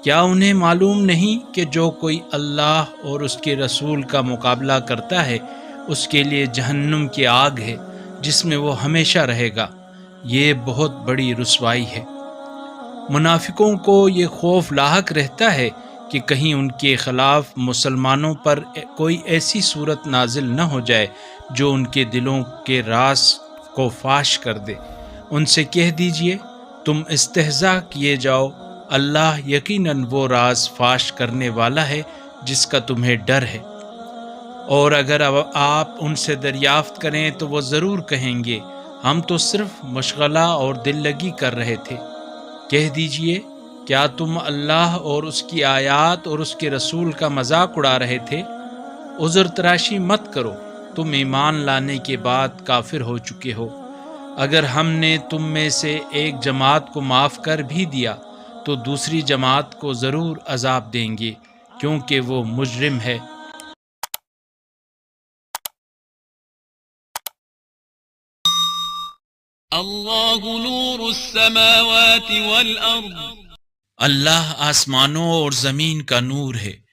کیا انہیں معلوم نہیں کہ جو کوئی اللہ اور اس کے رسول کا مقابلہ کرتا ہے اس کے لیے جہنم کی آگ ہے جس میں وہ ہمیشہ رہے گا، یہ بہت بڑی رسوائی ہے۔ منافقوں کو یہ خوف لاحق رہتا ہے کہ کہیں ان کے خلاف مسلمانوں پر کوئی ایسی صورت نازل نہ ہو جائے جو ان کے دلوں کے راز کو فاش کر دے۔ ان سے کہہ دیجئے تم استہزاء کیے جاؤ، اللہ یقیناً وہ راز فاش کرنے والا ہے جس کا تمہیں ڈر ہے۔ اور اگر آپ ان سے دریافت کریں تو وہ ضرور کہیں گے ہم تو صرف مشغلہ اور دل لگی کر رہے تھے۔ کہہ دیجئے کیا تم اللہ اور اس کی آیات اور اس کے رسول کا مذاق اڑا رہے تھے؟ عذر تراشی مت کرو، تم ایمان لانے کے بعد کافر ہو چکے ہو۔ اگر ہم نے تم میں سے ایک جماعت کو معاف کر بھی دیا تو دوسری جماعت کو ضرور عذاب دیں گے کیونکہ وہ مجرم ہے۔ اللہ نور السماوات والارض، اللہ آسمانوں اور زمین کا نور ہے۔